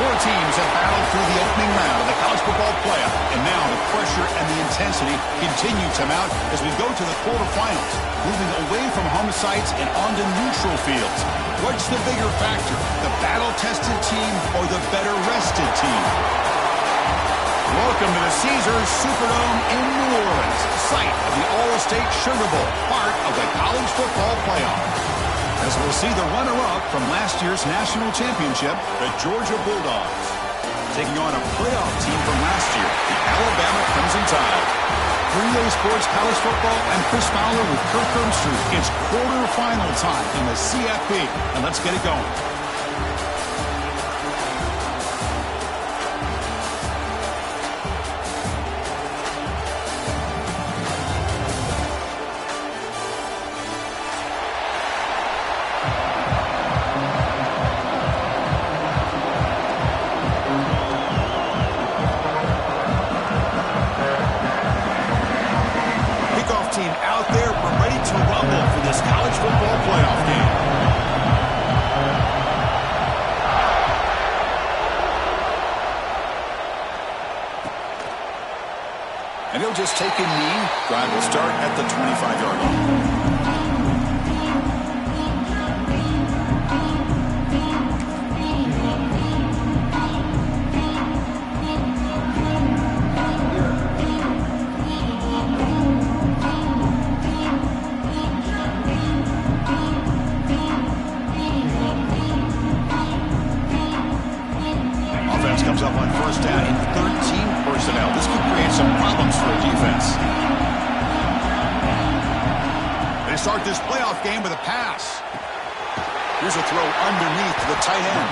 Four teams have battled through the opening round of the college football playoff, and now the pressure and the intensity continue to mount as we go to the quarterfinals, moving away from home sites and onto neutral fields. What's the bigger factor, the battle-tested team or the better-rested team? Welcome to the Caesars Superdome in New Orleans, site of the All-State Sugar Bowl, part of the college football playoff. As we'll see the runner-up from last year's national championship, the Georgia Bulldogs, taking on a playoff team from last year, the Alabama Crimson Tide. 3A Sports College Football and Chris Fowler with Kirk Herbstreit. It's quarterfinal time in the CFP, and let's get it going. And he'll just take a knee. Drive will start at the 25-yard line. Offense comes up on first down in 13 personnel. This could create some problems for a defense. They start this playoff game with a pass. Here's a throw underneath to the tight end.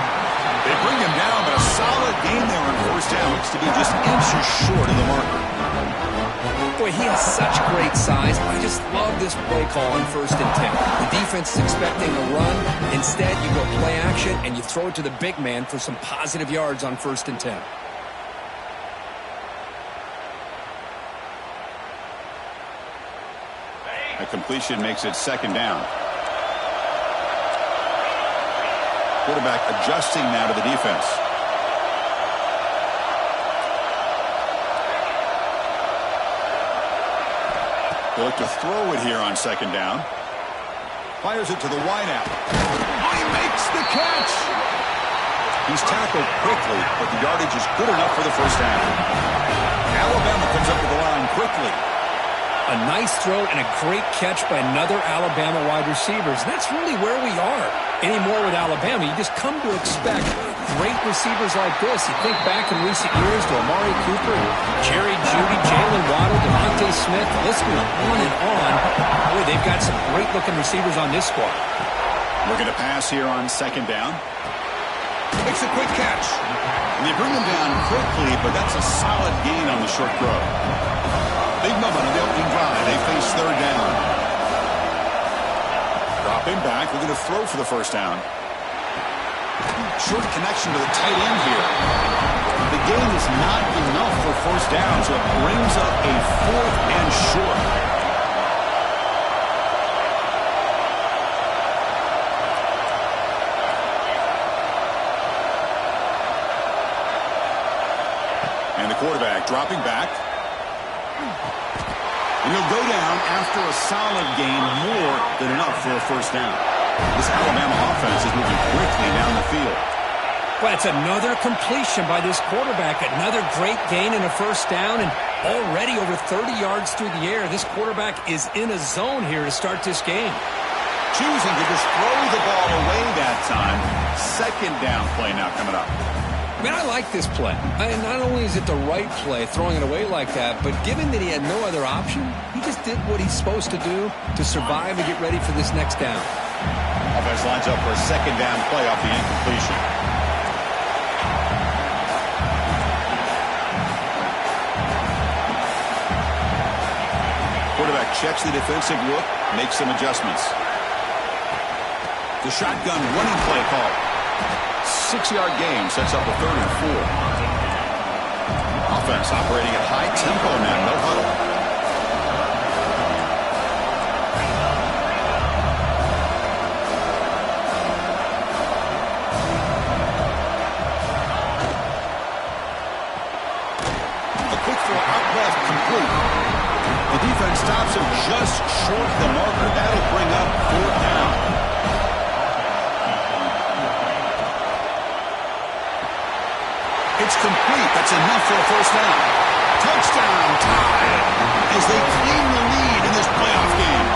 They bring him down, but a solid gain there on first down. Looks to be just inches short of the marker. Boy, he has such great size. I just love this play call on 1st and 10. The defense is expecting a run. Instead, you go play action, and you throw it to the big man for some positive yards on 1st and 10. A completion makes it 2nd down. Quarterback adjusting now to the defense. They look to throw it here on 2nd down. Fires it to the wideout. Oh, he makes the catch! He's tackled quickly, but the yardage is good enough for the first down. Alabama comes up to the line quickly. A nice throw and a great catch by another Alabama wide receiver. That's really where we are. Anymore with Alabama, you just come to expect great receivers like this. You think back in recent years to Amari Cooper, Jerry Jeudy, Jalen Waddle, Devontae Smith. The list goes on and on. Boy, they've got some great-looking receivers on this squad. Looking to pass here on 2nd down. Makes a quick catch. And they bring him down quickly, but that's a solid gain on the short throw. Big moment on the opening drive. They face 3rd down. Dropping back, looking to throw for the first down. Short connection to the tight end here. The gain is not enough for first down, so it brings up a 4th and short. And the quarterback dropping back. And he'll go down after a solid gain, more than enough for a first down. This Alabama offense is moving quickly down the field. Well, it's another completion by this quarterback. Another great gain and a first down, and already over 30 yards through the air. This quarterback is in a zone here to start this game. Choosing to just throw the ball away that time. 2nd down play now coming up. Man, I like this play. Not only is it the right play, throwing it away like that, but given that he had no other option, he just did what he's supposed to do to survive and get ready for this next down. Offense lines up for a 2nd down play off the incompletion. Quarterback checks the defensive look, makes some adjustments. The shotgun running play call. 6-yard gain sets up a 3rd and 4. Offense operating at high tempo now, no huddle. left, complete. The defense stops him just short of the marker. That'll bring up 4th down. It's complete. That's enough for a 1st down. Touchdown, tied, as they claim the lead in this playoff game.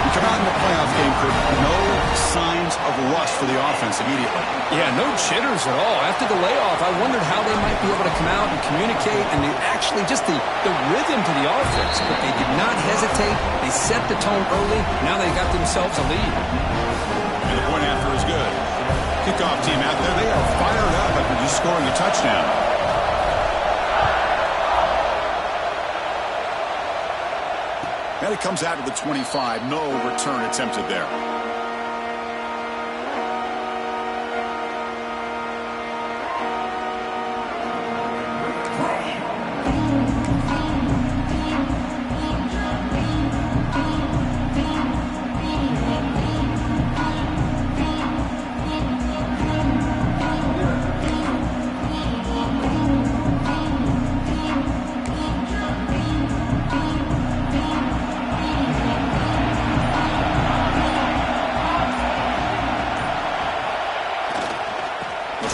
We come out in the playoff game for no signs of rust for the offense immediately. Yeah, no jitters at all. After the layoff, I wondered how they might be able to come out and communicate and actually just the rhythm to the offense. But they did not hesitate. They set the tone early. Now they got themselves a lead. And the point after is good. Kickoff team out there, they are fired up after just scoring a touchdown. And it comes out to the 25. No return attempted there.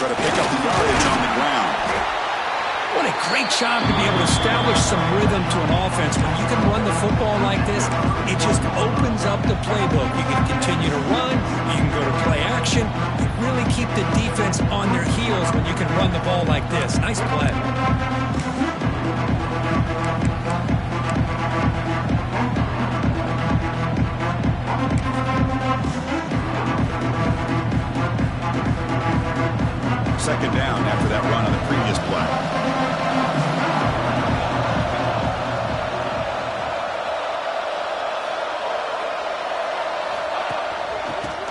Try to pick up the yardage on the ground. What a great job to be able to establish some rhythm to an offense. When you can run the football like this, it just opens up the playbook. You can continue to run. You can go to play action. You really keep the defense on their heels when you can run the ball like this. Nice play. Second down after that run on the previous play.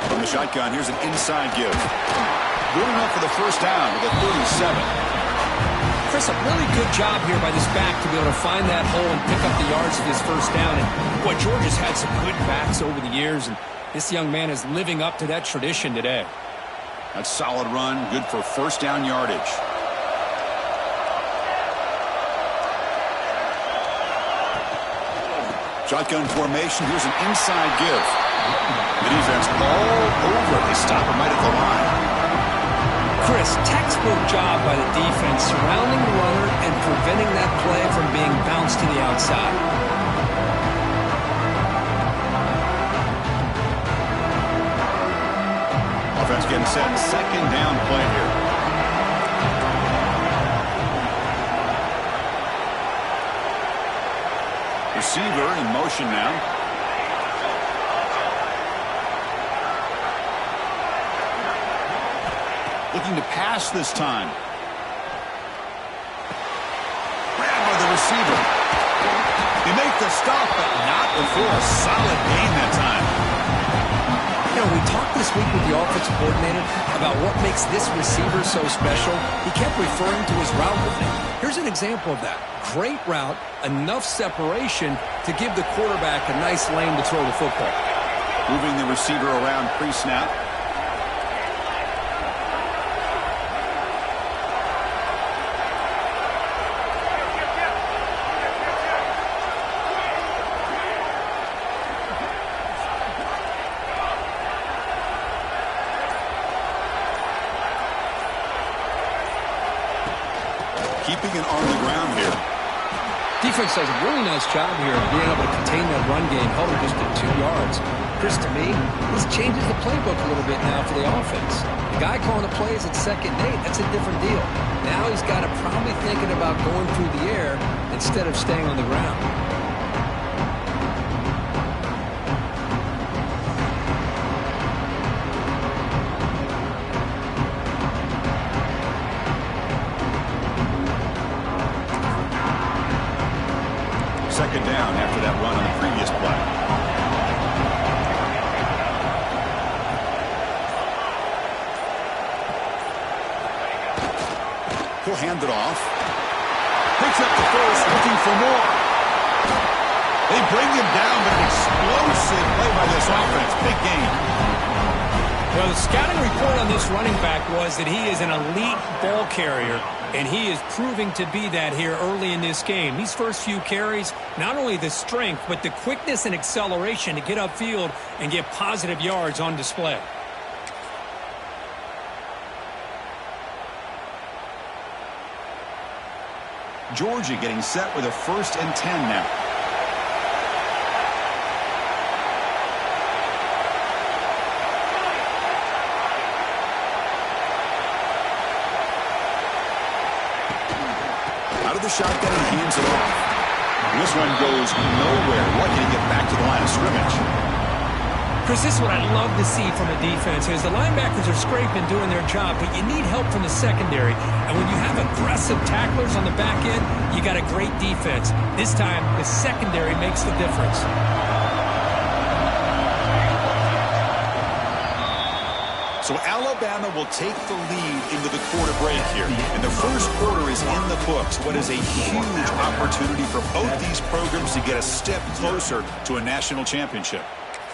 From the shotgun, here's an inside give. Good enough for the 1st down with a 37. Chris, a really good job here by this back to be able to find that hole and pick up the yards for his 1st down. And boy, Georgia's had some good backs over the years, and this young man is living up to that tradition today. That's a solid run, good for 1st down yardage. Shotgun formation, here's an inside give. The defense all over it. They stop him right at the line. Chris, textbook job by the defense surrounding the runner and preventing that play from being bounced to the outside. Offense getting set. 2nd down play here. Receiver in motion now. Looking to pass this time. Grabbed by the receiver. They make the stop, but not before a solid gain that time. You know, we talked this week with the offensive coordinator about what makes this receiver so special. He kept referring to his route running. Here's an example of that. Great route, enough separation to give the quarterback a nice lane to throw the football. Moving the receiver around pre-snap. Keeping it on the ground here. Defense does a really nice job here of being able to contain that run game, held it just at 2 yards. Chris, to me, this changes the playbook a little bit now for the offense. The guy calling the plays at 2nd and 8, that's a different deal. Now he's got to probably thinking about going through the air instead of staying on the ground. Second down after that run on the previous play. He'll hand it off. Picks up the first, looking for more. They bring him down, but an explosive play by this offense. Big game. Well, the scouting report on this running back was that he is an elite ball carrier. And he is proving to be that here early in this game. These first few carries, not only the strength, but the quickness and acceleration to get upfield and get positive yards on display. Georgia getting set with a 1st and 10 now. Out of the shotgun and hands it off. This one goes nowhere. Lucky to get back to the line of scrimmage. Chris, this is what I love to see from a defense is the linebackers are scraping, doing their job, but you need help from the secondary. And when you have aggressive tacklers on the back end, you got a great defense. This time, the secondary makes the difference. So Alabama will take the lead into the quarter break here. And the first quarter is in the books. What is a huge opportunity for both these programs to get a step closer to a national championship.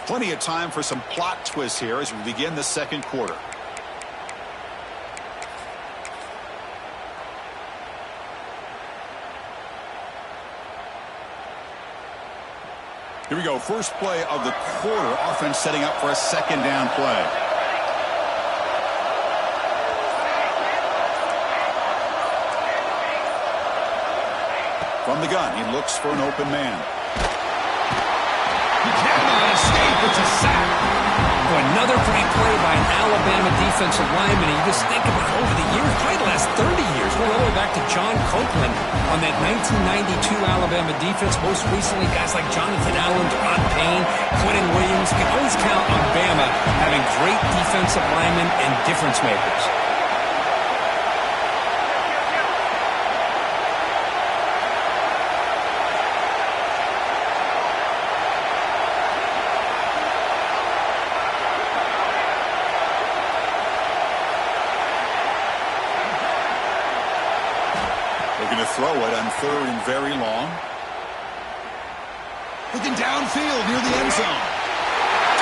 Plenty of time for some plot twists here as we begin the second quarter. Here we go. First play of the quarter. Offense setting up for a 2nd down play. From the gun, he looks for an open man. He cannot escape. It's a sack. Another great play by an Alabama defensive lineman. You just think about over the years, probably the last 30 years, going all the way back to John Copeland on that 1992 Alabama defense. Most recently, guys like Jonathan Allen, Ron Payne, Quentin Williams. You can always count on Bama having great defensive linemen and difference makers. Throw it on 3rd and very long. Looking downfield near the end zone.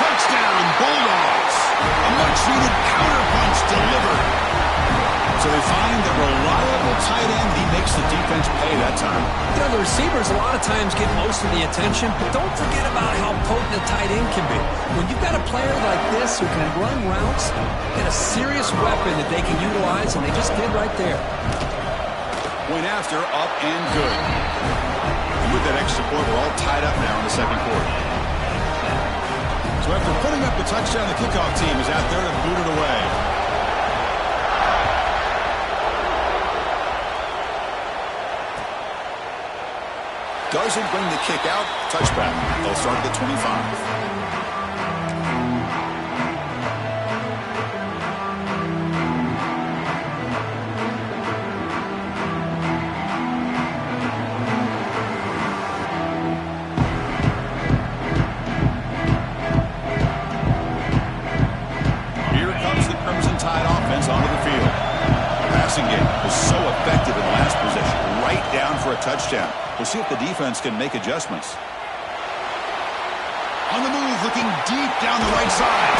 Touchdown, Bulldogs. A much-needed counterpunch delivered. So they find the reliable tight end. He makes the defense pay that time. You know, the receivers a lot of times get most of the attention, but don't forget about how potent a tight end can be. When you've got a player like this who can run routes, get a serious weapon that they can utilize, and they just did right there. Went after, up and good. And with that extra point, we're all tied up now in the second quarter. So after putting up the touchdown, the kickoff team is out there to boot it away. Doesn't bring the kick out. Touchback. They'll start at the 25. Touchdown. We'll see if the defense can make adjustments. On the move, looking deep down the right side.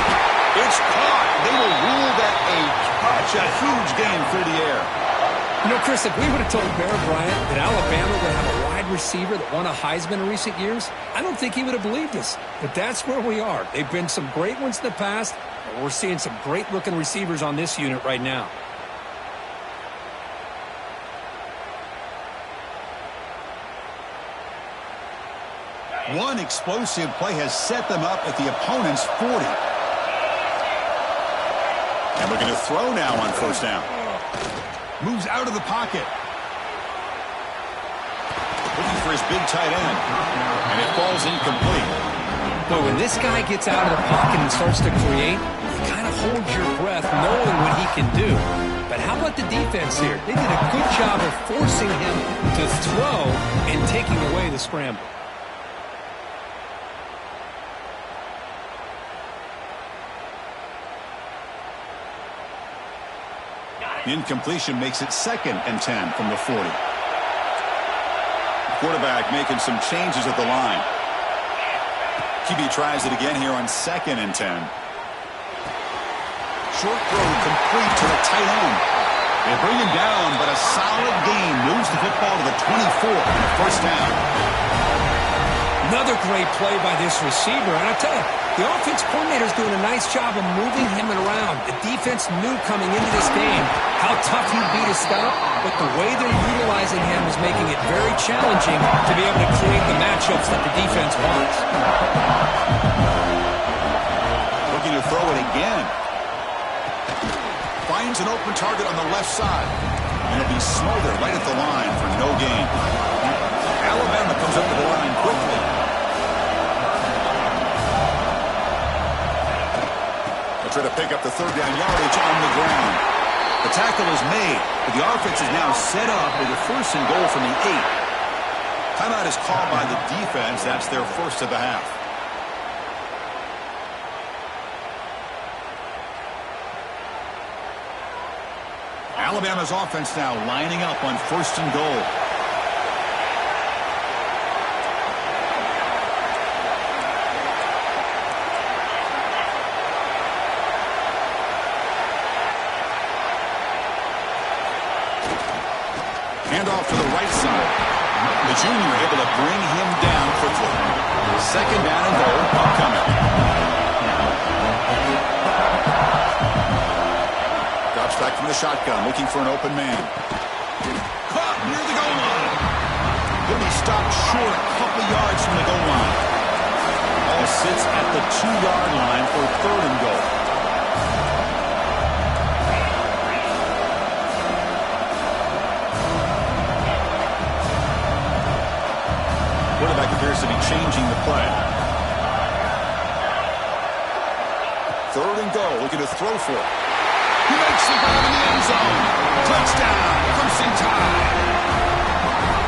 It's caught. They will rule that a catch, a huge gain through the air. You know, Chris, if we would have told Bear Bryant that Alabama would have a wide receiver that won a Heisman in recent years, I don't think he would have believed us. But that's where we are. They've been some great ones in the past, but we're seeing some great-looking receivers on this unit right now. One explosive play has set them up at the opponent's 40. And we're going to throw now on 1st down. Moves out of the pocket. Looking for his big tight end. And it falls incomplete. But when this guy gets out of the pocket and starts to create, you kind of hold your breath knowing what he can do. But how about the defense here? They did a good job of forcing him to throw and taking away the scramble. Incompletion makes it 2nd and 10 from the 40. Quarterback making some changes at the line. QB tries it again here on 2nd and 10. Short throw complete to the tight end. They bring him down, but a solid gain moves the football to the 24 and a first down. Another great play by this receiver. And I tell you, the offense coordinator is doing a nice job of moving him around. The defense knew coming into this game how tough he'd be to stop, but the way they're utilizing him is making it very challenging to be able to create the matchups that the defense wants. Looking to throw it again. Finds an open target on the left side. And it'll be smothered right at the line for no gain. Alabama comes up to the line quickly. They'll try to pick up the third down yardage on the ground. The tackle is made, but the offense is now set up with a first and goal from the 8. Timeout is called by the defense. That's their first of the half. Alabama's offense now lining up on first and goal. Handoff to the right side. The junior able to bring him down quickly. Second down and goal upcoming. Drops back from the shotgun, looking for an open man. Caught near the goal line. He'll be stopped short a couple yards from the goal line. Ball sits at the 2-yard line for third and goal. Quarterback appears to be changing the play. Third and goal, looking to throw for it. He makes the grab in the end zone. Touchdown, Crimson Tide.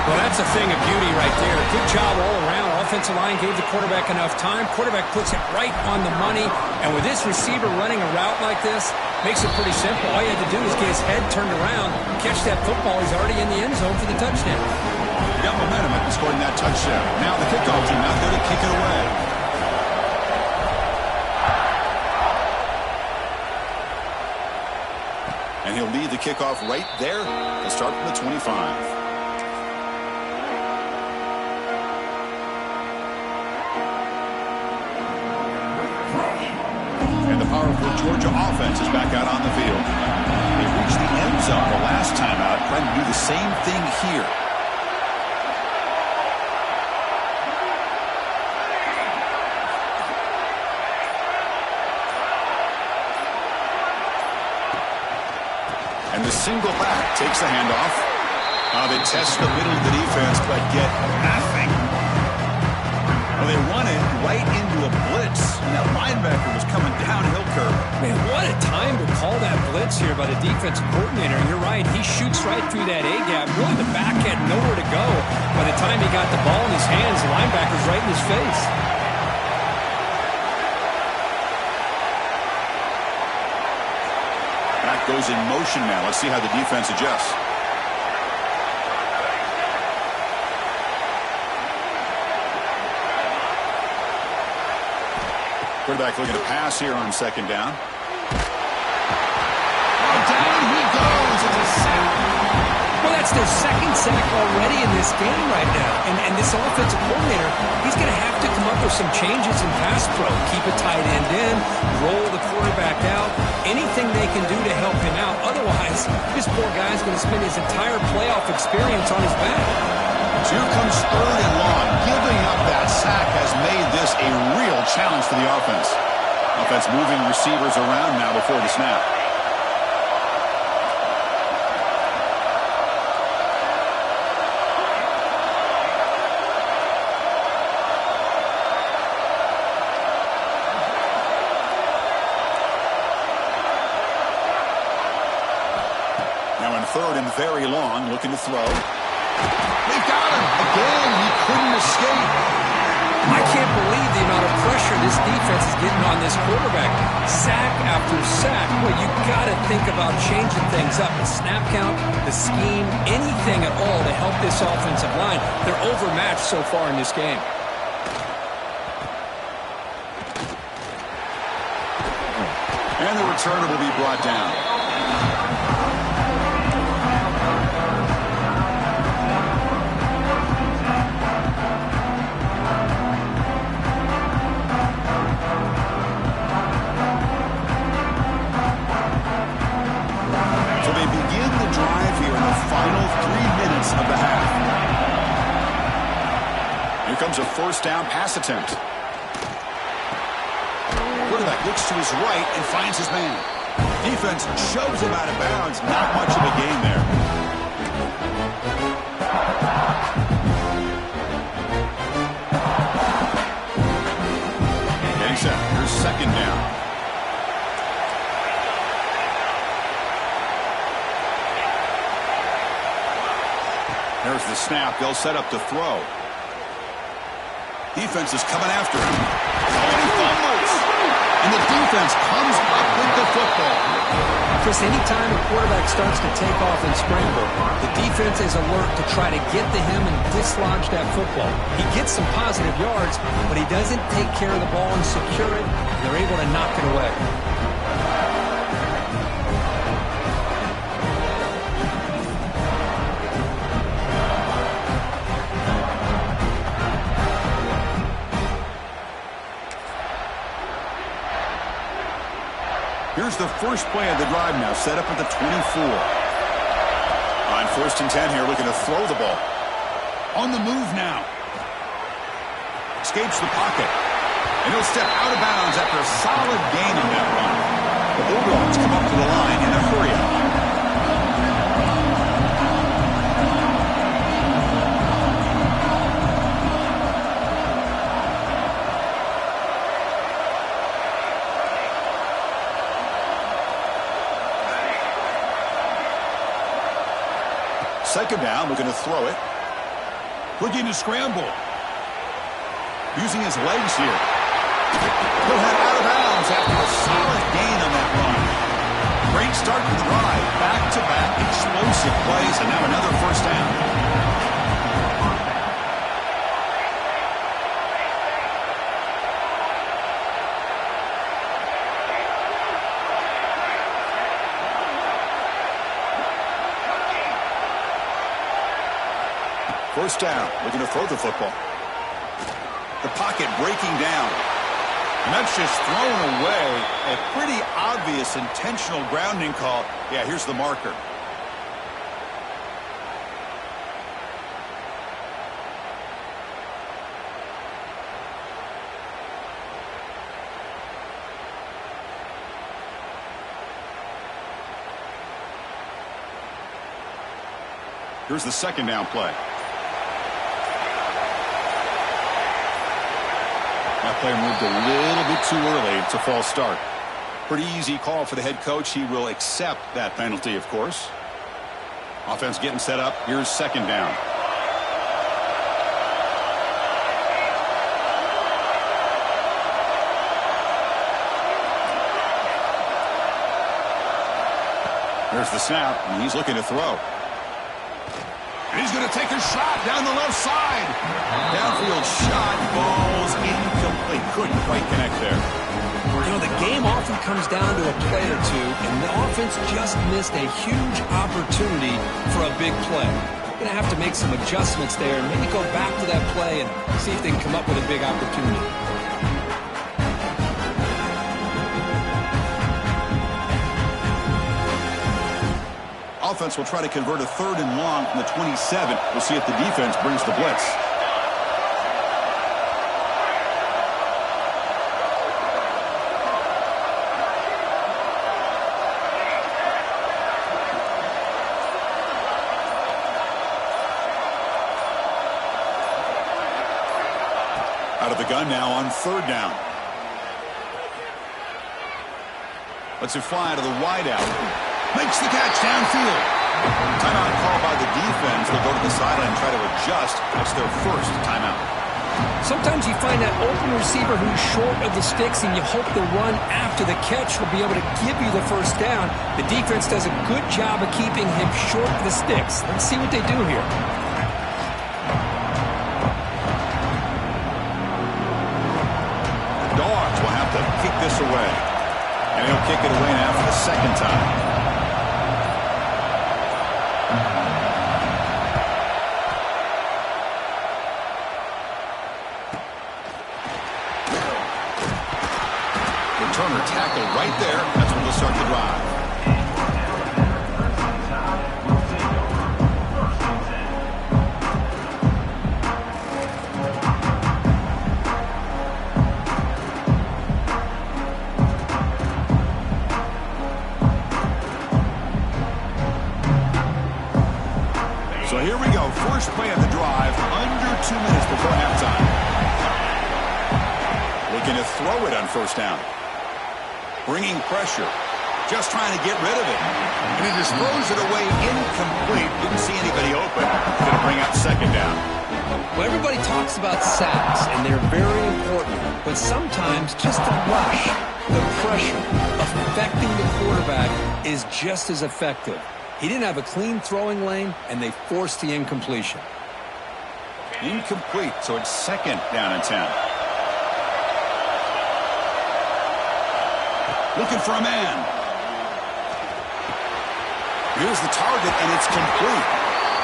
Well, that's a thing of beauty right there. Good job all around. Offensive line gave the quarterback enough time. Quarterback puts it right on the money. And with this receiver running a route like this, makes it pretty simple. All you had to do is get his head turned around, catch that football. He's already in the end zone for the touchdown. He got momentum after scoring that touchdown. Now the kickoff team out there to kick it away. And he'll lead the kickoff right there. He'll start from the 25. And the powerful Georgia offense is back out on the field. They reached the end zone the last time out, trying to do the same thing here. And the single back takes the handoff. They test the middle of the defense, but get nothing. Well, they run it right into a blitz, and that linebacker was coming downhill curve. Man, what a time to call that blitz here by the defensive coordinator. You're right, he shoots right through that A-gap. Really, the back had nowhere to go. By the time he got the ball in his hands, the linebacker's right in his face. Goes in motion now. Let's see how the defense adjusts. Quarterback looking to pass here on second down. Oh, down he goes. It's a sack. Well, that's their second sack already in this game right now. And this offensive coordinator, he's going to have to come up with some changes in pass pro. Keep a tight end in, roll the quarterback out, anything they can do to help him out. Otherwise, this poor guy's going to spend his entire playoff experience on his back. So here comes third and long. Giving up that sack has made this a real challenge for the offense. Offense moving receivers around now before the snap. Third and very long, looking to throw. They've got him. Again, he couldn't escape. I can't believe the amount of pressure this defense is getting on this quarterback. Sack after sack. Well, you got to think about changing things up. The snap count, the scheme, anything at all to help this offensive line. They're overmatched so far in this game. And the returner will be brought down. a first down pass attempt. Quarterback looks to his right and finds his man. Defense shoves him out of bounds. Not much of a gain there. Getting set. Here's second down. There's the snap. They'll set up to throw. Defense is coming after him. Oh, and he fumbles. And the defense comes up with the football. Chris, anytime a quarterback starts to take off and scramble, the defense is alert to try to get to him and dislodge that football. He gets some positive yards, but he doesn't take care of the ball and secure it. They're able to knock it away. Here's the first play of the drive now, set up at the 24. On 1st and 10 here, looking to throw the ball. On the move now. Escapes the pocket. And he'll step out of bounds after a solid gain in that run. The Bulldogs come up to the line in a hurry up. Second down, looking to throw it. Looking to scramble. Using his legs here. He'll head out of bounds after a solid gain on that run. Great start to the drive. Back-to-back explosive plays, and now another first down. First down, looking to throw the football. The pocket breaking down. And that's just thrown away. A pretty obvious intentional grounding call. Yeah, here's the marker. Here's the second down play. That play moved a little bit too early. It's a false start. Pretty easy call for the head coach. He will accept that penalty, of course. Offense getting set up. Here's second down. There's the snap, and he's looking to throw. And he's going to take a shot down the left side. Downfield shot, falls incomplete. Couldn't quite connect there. You know, the game often comes down to a play or two, and the offense just missed a huge opportunity for a big play. Going to have to make some adjustments there and maybe go back to that play and see if they can come up with a big opportunity. Offense will try to convert a 3rd and long from the 27. We'll see if the defense brings the blitz. Out of the gun now on 3rd down. Lets it fly to the wideout. Makes the catch downfield. Timeout call by the defense. They'll go to the sideline and try to adjust. That's their first timeout. Sometimes you find that open receiver who's short of the sticks, and you hope the run after the catch will be able to give you the first down. The defense does a good job of keeping him short of the sticks. Let's see what they do here. The Dogs will have to kick this away. And he'll kick it away now for the second time. Turner tackled right there. That's when they'll start the drive. So here we go. First play of the drive, under 2 minutes before halftime. Looking to throw it on first down. Bringing pressure. Just trying to get rid of it. And he just throws it away incomplete. Didn't see anybody open. Going to bring up second down. Well, everybody talks about sacks, and they're very important. But sometimes just the rush, the pressure, affecting the quarterback is just as effective. He didn't have a clean throwing lane, and they forced the incompletion. Incomplete, so it's second down and 10. Looking for a man. Here's the target, and it's complete.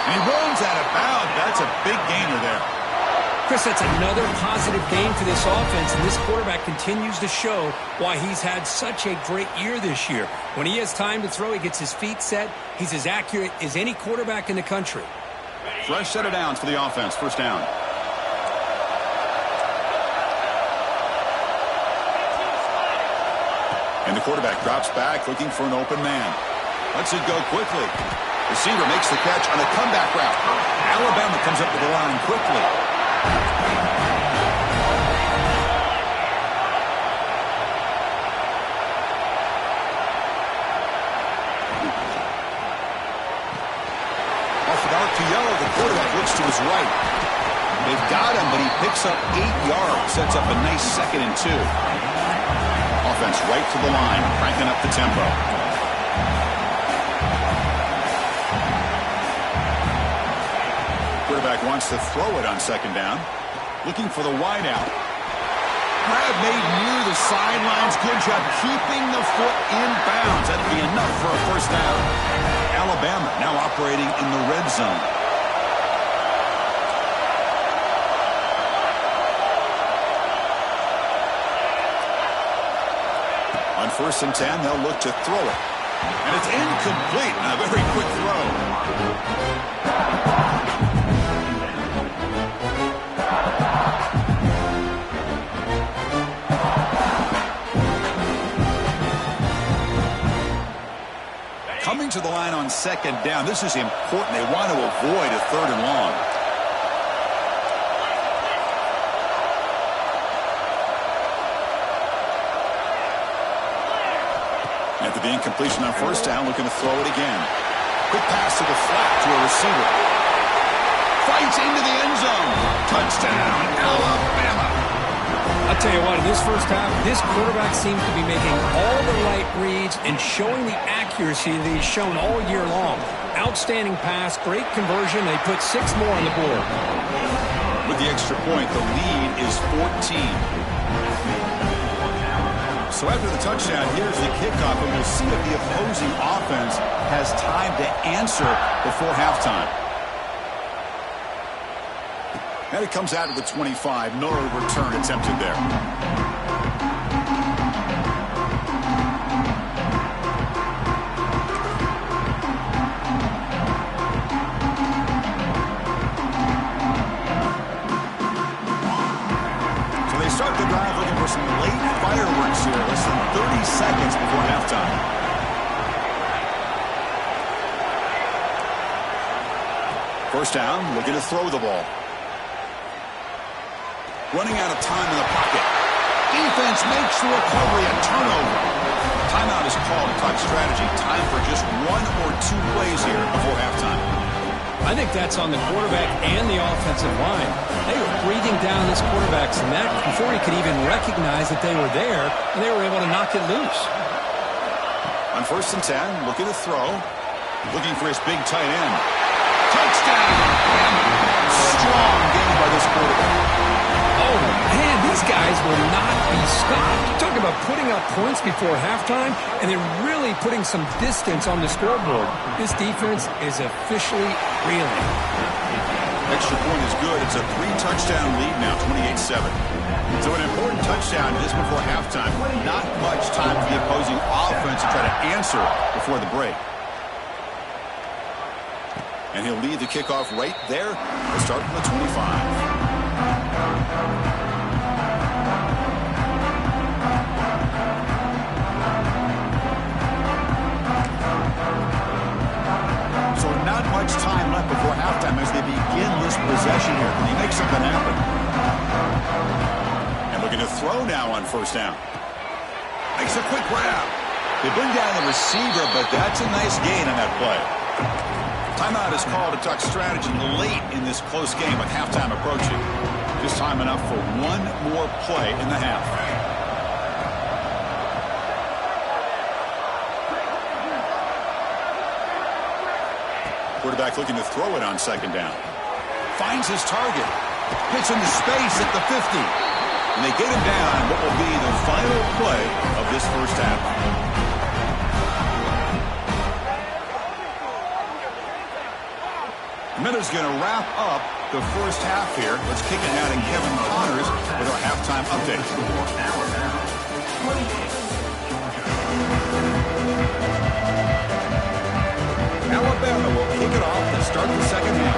And he runs out of bounds. That's a big gainer there. Chris, that's another positive gain for this offense, and this quarterback continues to show why he's had such a great year this year. When he has time to throw, he gets his feet set. He's as accurate as any quarterback in the country. Fresh set of downs for the offense. First down. And the quarterback drops back, looking for an open man. Lets it go quickly. Receiver makes the catch on a comeback route. Alabama comes up to the line quickly. Off the RPO, the quarterback looks to his right. They've got him, but he picks up 8 yards. Sets up a nice 2nd and 2. Offense right to the line, cranking up the tempo. Quarterback wants to throw it on second down. Looking for the wide out. Grab made near the sidelines. Good job keeping the foot in bounds. That'd be enough for a first down. Alabama now operating in the red zone. On 1st and 10, they'll look to throw it. And it's incomplete. A very quick throw. Coming to the line on second down. This is important. They want to avoid a 3rd and long. After the incompletion on first down, looking to throw it again. Quick pass to the flat to a receiver. Fights into the end zone. Touchdown, Alabama. I'll tell you what, in this first half, this quarterback seems to be making all the right reads and showing the accuracy that he's shown all year long. Outstanding pass, great conversion. They put 6 more on the board. With the extra point, the lead is 14. So after the touchdown, here's the kickoff, and we'll see if the opposing offense has time to answer before halftime. And it comes out to the 25. No return attempted there. So they start the drive looking for some late fireworks here. Less than 30 seconds before halftime. First down, looking to throw the ball. Running out of time in the pocket. Defense makes the recovery, a turnover. Timeout is called to talk strategy. Time for just 1 or 2 plays here before halftime. I think that's on the quarterback and the offensive line. They were breathing down this quarterback's neck before he could even recognize that they were there, and they were able to knock it loose. On 1st and 10, looking to throw. Looking for his big tight end. Touchdown! Strong game by this quarterback. Oh, man, these guys will not be stopped. Talk about putting up points before halftime and then really putting some distance on the scoreboard. This defense is officially reeling. Extra point is good. It's a 3-touchdown lead now, 28-7. So an important touchdown just before halftime. Not much time for the opposing offense to try to answer before the break. And he'll lead the kickoff right there. We'll start from the 25. So not much much time left before halftime as they begin this possession here. Can he make something happen? And looking to throw now on first down. Makes a quick grab. They bring down the receiver, but that's a nice gain on that play. Timeout is called to talk strategy late in this close game with halftime approaching. Just time enough for one more play in the half. Quarterback looking to throw it on second down. Finds his target. Hits into space at the 50. And they get him down what will be the final play of this first half. Miller's going to wrap up the first half here. Let's kick it out to Kevin Connors with our halftime update. Alabama will kick it off to start the second half.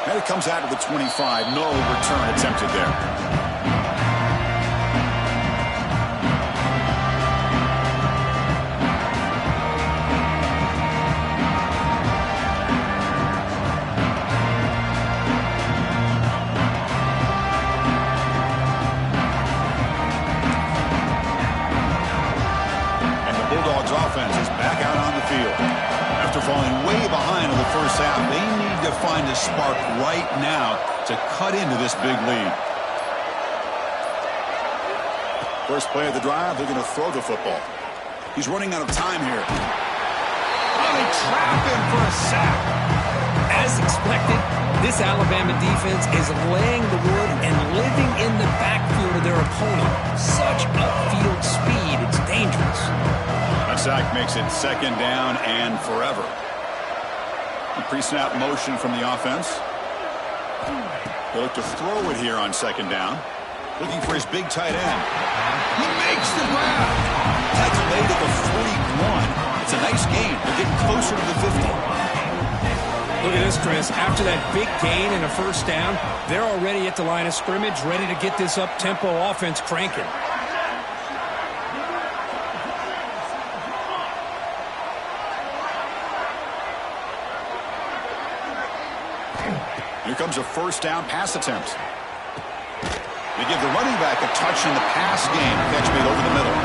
And it comes out of the 25. No return attempted there. Offense is back out on the field. After falling way behind in the first half, they need to find a spark right now to cut into this big lead. First play of the drive, they're going to throw the football. He's running out of time here. Oh, they trap him for a sack. As expected, this Alabama defense is laying the wood and living in the backfield of their opponent. Such upfield speed, it's dangerous. That sack makes it second down and forever. A pre-snap motion from the offense. They look to throw it here on second down. Looking for his big tight end. He makes the grab. That's laid at the 41. It's a nice gain. They're getting closer to the 50. Look at this, Chris. After that big gain and a first down, they're already at the line of scrimmage, ready to get this up-tempo offense cranking. Here comes a first down pass attempt. They give the running back a touch in the pass game. Catch made over the middle.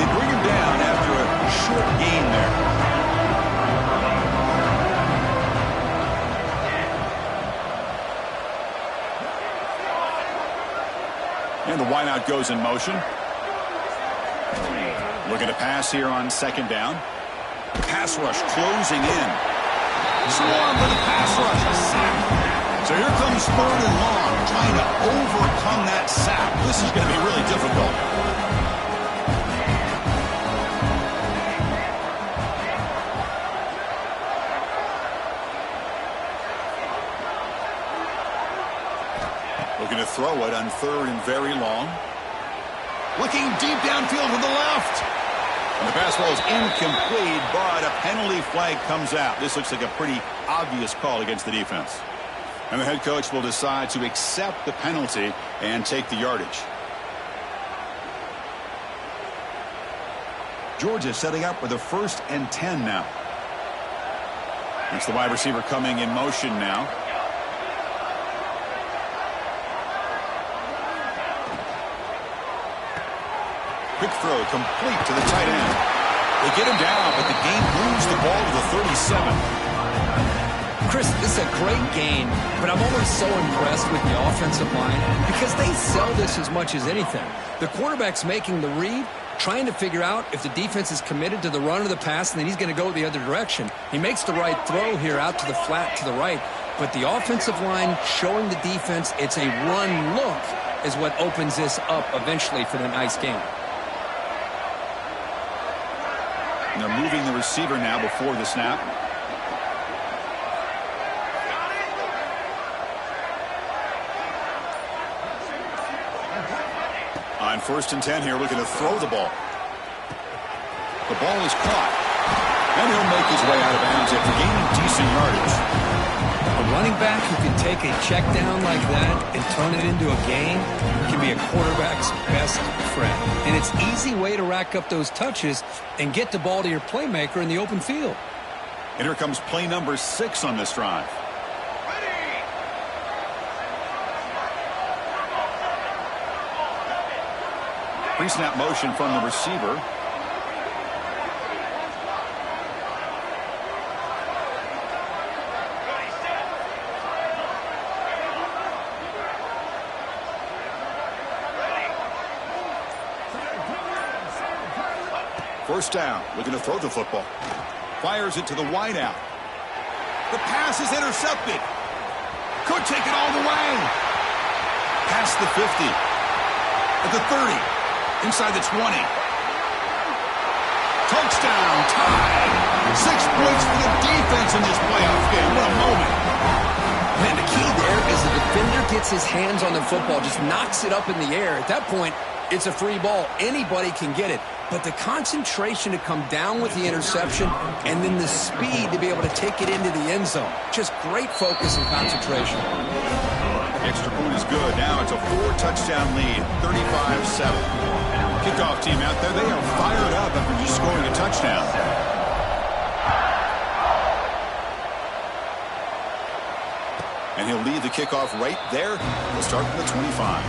They bring him down after a short gain there. And the wideout goes in motion. Looking to pass here on second down. Pass rush closing in. Swarm with a pass rush. A sack. So here comes third and long, trying to overcome that sack. This is going to be really difficult. Looking to throw it on third and very long. Looking deep downfield to the left. And the pass ball is incomplete, but a penalty flag comes out. This looks like a pretty obvious call against the defense. And the head coach will decide to accept the penalty and take the yardage. Georgia setting up with a 1st and 10 now. It's the wide receiver coming in motion now. Quick throw complete to the tight end. They get him down, but the game moves the ball to the 37. Chris, this is a great game, but I'm always so impressed with the offensive line because they sell this as much as anything. The quarterback's making the read, trying to figure out if the defense is committed to the run or the pass, and then he's going to go the other direction. He makes the right throw here out to the flat to the right, but the offensive line showing the defense it's a run look is what opens this up eventually for the nice game. And they're moving the receiver now before the snap. On 1st and 10 here, looking to throw the ball. The ball is caught. And he'll make his way out of bounds after gaining decent yardage. A running back who can take a check down like that and turn it into a gain can be a quarterback's best friend. And it's an easy way to rack up those touches and get the ball to your playmaker in the open field. And here comes play number 6 on this drive. Pre-snap motion from the receiver. First down, looking to throw the football. Fires it to the wideout. The pass is intercepted. Could take it all the way. Past the 50. At the 30. Inside the 20. Touchdown, tie. 6 points for the defense in this playoff game. What a moment. Man, the key there is the defender gets his hands on the football, just knocks it up in the air. At that point, it's a free ball. Anybody can get it. But the concentration to come down with the interception and then the speed to be able to take it into the end zone. Just great focus and concentration. Extra point is good. Now it's a 4-touchdown lead, 35-7. Kickoff team out there, they are fired up after just scoring a touchdown. And he'll lead the kickoff right there. We'll start from the 25.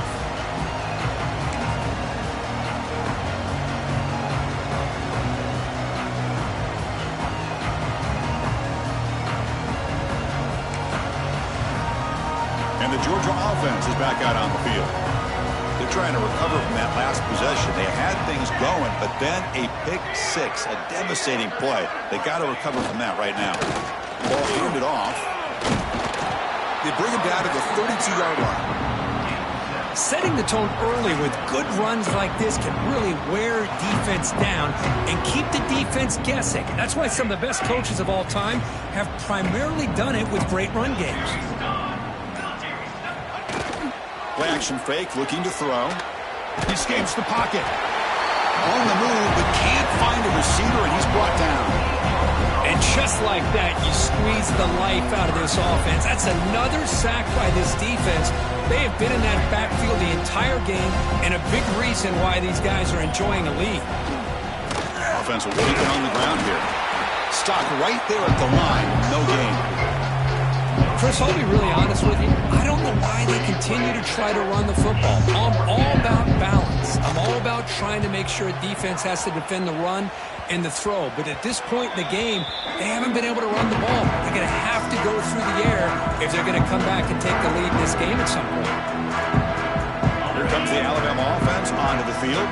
And the Georgia offense is back out on the field. They're trying to recover from that last possession. They had things going, but then a pick 6, a devastating play. They got to recover from that right now. Ball handed off. They bring him down to the 32-yard line. Setting the tone early with good runs like this can really wear defense down and keep the defense guessing. That's why some of the best coaches of all time have primarily done it with great run games. Play action fake, looking to throw. He escapes the pocket. On the move, but can't find a receiver, and he's brought down. And just like that, you squeeze the life out of this offense. That's another sack by this defense. They have been in that backfield the entire game, and a big reason why these guys are enjoying a lead. Offense will keep it on the ground here. Stock right there at the line. No gain. Chris, I'll be really honest with you. I don't know why they continue to try to run the football. I'm all about balance. I'm all about trying to make sure a defense has to defend the run and the throw. But at this point in the game, they haven't been able to run the ball. They're going to have to go through the air if they're going to come back and take the lead in this game at some point. Here comes the Alabama offense onto the field.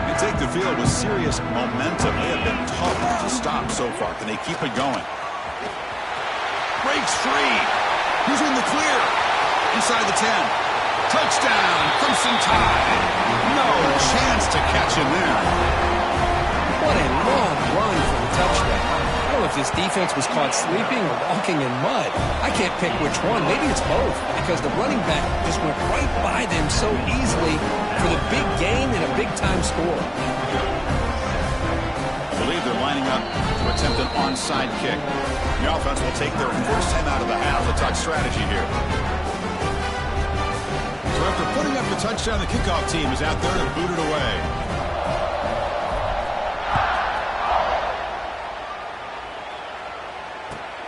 They take the field with serious momentum. They have been tough to stop so far. Can they keep it going? Breaks free. He's in the clear. Inside the 10. Touchdown, Crimson Tide. No chance to catch him there. What a long run for the touchdown. I don't know if this defense was caught sleeping or walking in mud. I can't pick which one. Maybe it's both, because the running back just went right by them so easily for the big gain and a big-time score. I believe they're lining up to attempt an onside kick. The offense will take their first time out of the half. The talk strategy here. So after putting up the touchdown, the kickoff team is out there to boot it away.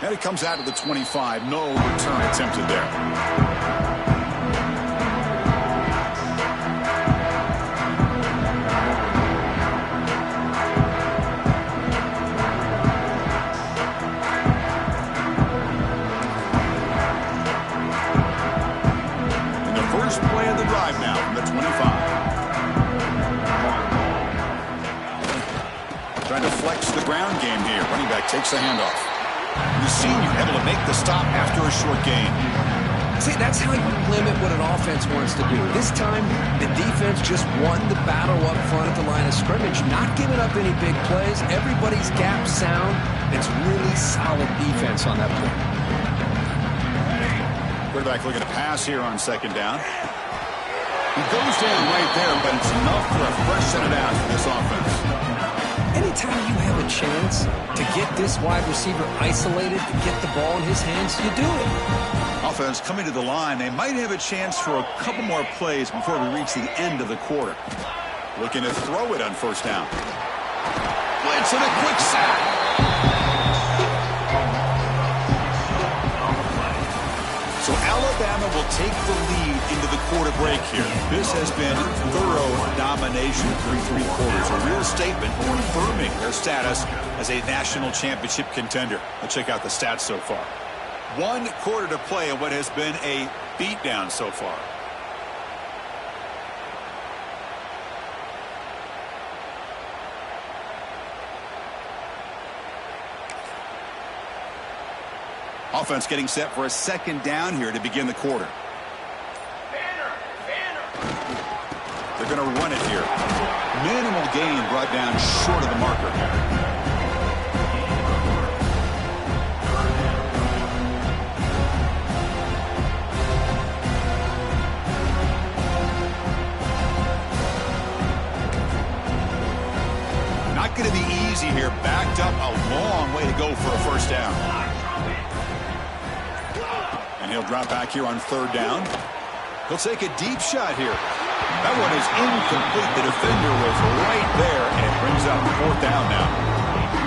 And it comes out to the 25. No return attempted there. Play of the drive now from the 25. Trying to flex the ground game here. Running back takes the handoff. The senior able to make the stop after a short gain. See, that's how you limit what an offense wants to do. This time, the defense just won the battle up front at the line of scrimmage, not giving up any big plays. Everybody's gap sound. It's really solid defense on that play. Quarterback looking to pass here on second down. He goes down right there, but it's enough for a fresh set of downs for this offense. And he anytime you have a chance to get this wide receiver isolated, to get the ball in his hands, you do it. Offense coming to the line. They might have a chance for a couple more plays before we reach the end of the quarter. Looking to throw it on first down. Blitz and a quick sack. So Alabama will take the lead into the quarter break here. This has been thorough domination through 3 quarters. A real statement confirming their status as a national championship contender. Let's check out the stats so far. 1 quarter to play in what has been a beatdown so far. Offense getting set for a second down here to begin the quarter. They're going to run it here. Minimal gain brought down short of the marker. Not going to be easy here. Backed up a long way to go for a first down. He'll drop back here on third down. He'll take a deep shot here. That one is incomplete. The defender was right there, and it brings up 4th down now.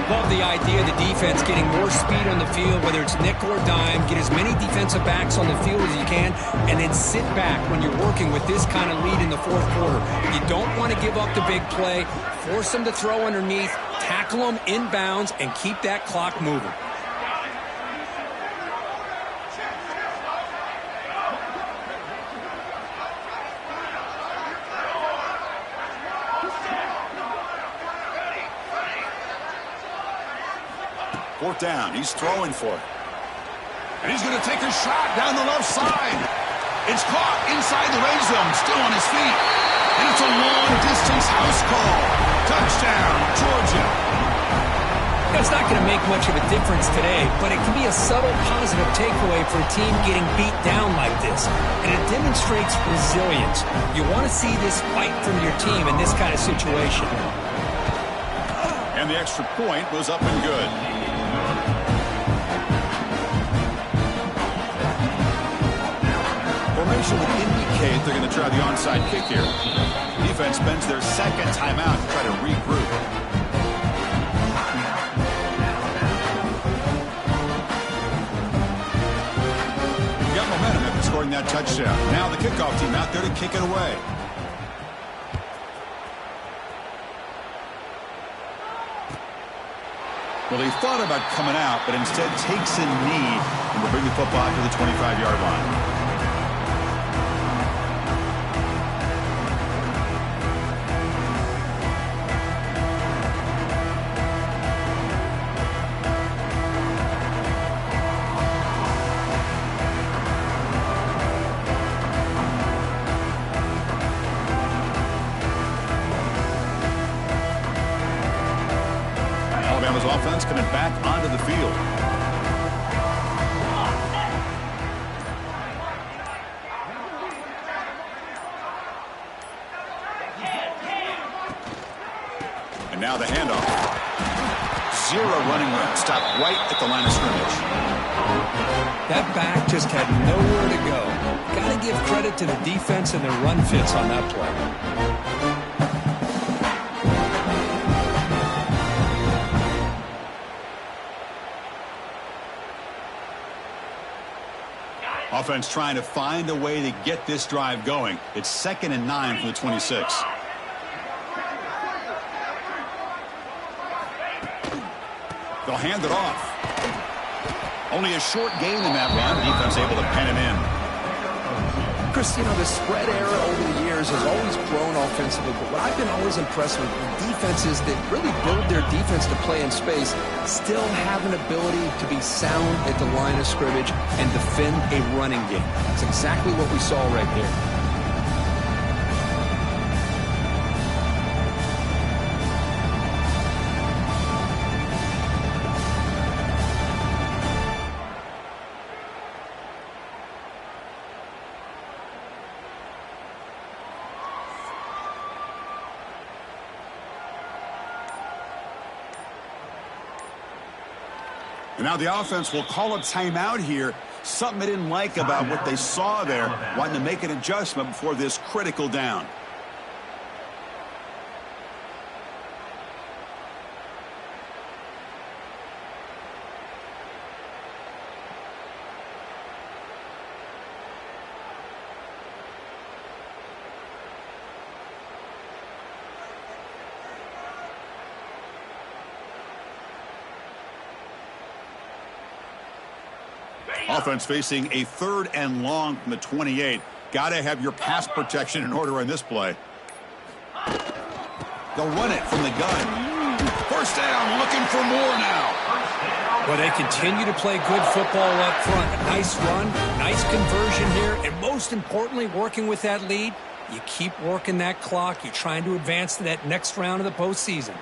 Love the idea of the defense getting more speed on the field, whether it's nickel or dime. Get as many defensive backs on the field as you can, and then sit back when you're working with this kind of lead in the 4th quarter. You don't want to give up the big play. Force them to throw underneath, tackle them inbounds, and keep that clock moving. Fourth down. He's throwing for it. And he's going to take a shot down the left side. It's caught inside the red zone, still on his feet. And it's a long-distance house call. Touchdown, Georgia. It's not going to make much of a difference today, but it can be a subtle positive takeaway for a team getting beat down like this. And it demonstrates resilience. You want to see this fight from your team in this kind of situation. And the extra point was up and good. Formation would indicate they're going to try the onside kick here. Defense spends their second timeout to try to regroup. Got momentum after scoring that touchdown. Now the kickoff team out there to kick it away. Well, he thought about coming out, but instead takes a knee and will bring the football to the 25-yard line. Alabama's offense coming back onto the field. And now the handoff. 0 running room. Stopped right at the line of scrimmage. That back just had nowhere to go. Got to give credit to the defense and their run fits on that play. Offense trying to find a way to get this drive going. It's 2nd and 9 from the 26. They'll hand it off. Only a short gain in that run. Defense able to pen it in. Chris, you know, the spread era over the years has always grown offensively, but what I've been always impressed with defenses that really build their defense to play in space still have an ability to be sound at the line of scrimmage and defend a running game. It's exactly what we saw right there. And now the offense will call a timeout here. Something they didn't like about what they saw there, wanting to make an adjustment before this critical down. Offense facing a 3rd and long from the 28. Got to have your pass protection in order on this play. They'll run it from the gun. First down, looking for more now. Well, they continue to play good football up front. A nice run, nice conversion here, and most importantly, working with that lead, you keep working that clock. You're trying to advance to that next round of the postseason.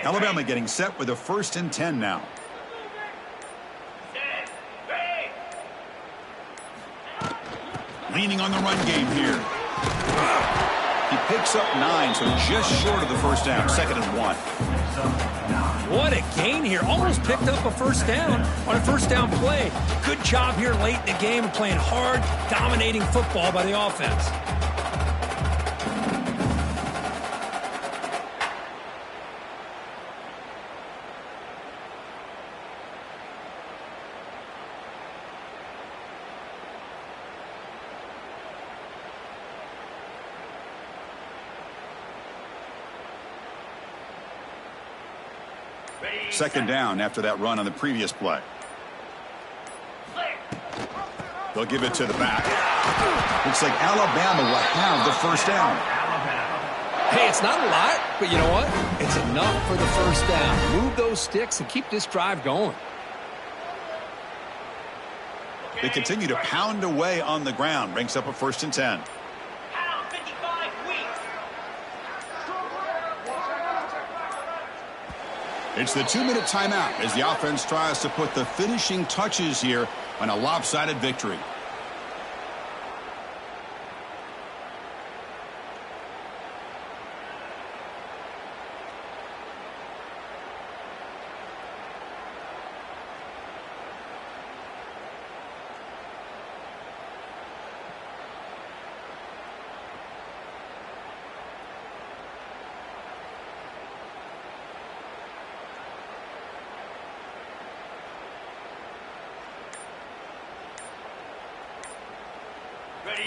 Alabama getting set with a 1st and 10 now. Leaning on the run game here. He picks up 9, so just short of the first down. 2nd and 1. What a gain here. Almost picked up a first down on a first down play. Good job here late in the game of playing hard, dominating football by the offense. Second down after that run on the previous play. They'll give it to the back. Looks like Alabama will have the first down. Hey, it's not a lot, but you know what? It's enough for the first down. Move those sticks and keep this drive going. They continue to pound away on the ground. Brings up a 1st and 10. It's the 2-minute timeout as the offense tries to put the finishing touches here on a lopsided victory.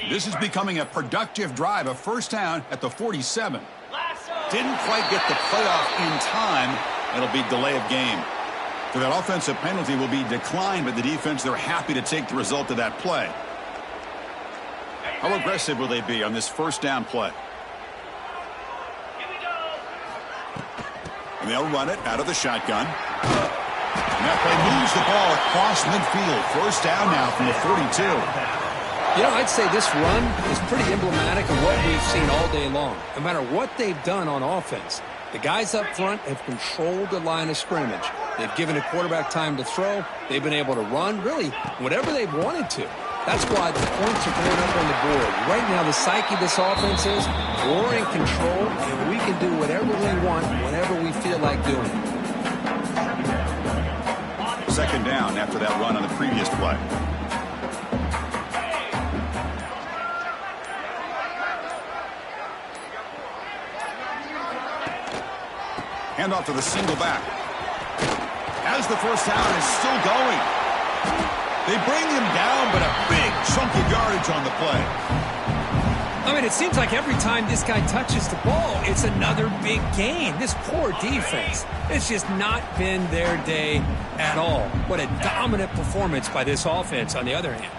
This is becoming a productive drive, a first down at the 47. Didn't quite get the playoff in time. It'll be delay of game. For that offensive penalty will be declined by the defense. They're happy to take the result of that play. How aggressive will they be on this first down play? And they'll run it out of the shotgun. And that play moves the ball across midfield. First down now from the 42. You know, I'd say this run is pretty emblematic of what we've seen all day long. No matter what they've done on offense, the guys up front have controlled the line of scrimmage. They've given the quarterback time to throw. They've been able to run, really, whatever they've wanted to. That's why the points are going up on the board. Right now, the psyche of this offense is we're in control, and we can do whatever we want, whenever we feel like doing it. Second down after that run on the previous play. Handoff to the single back. As the first down is still going. They bring him down, but a big chunk of yardage on the play. I mean, it seems like every time this guy touches the ball, it's another big gain. This poor defense, it's just not been their day at all. What a dominant performance by this offense on the other hand.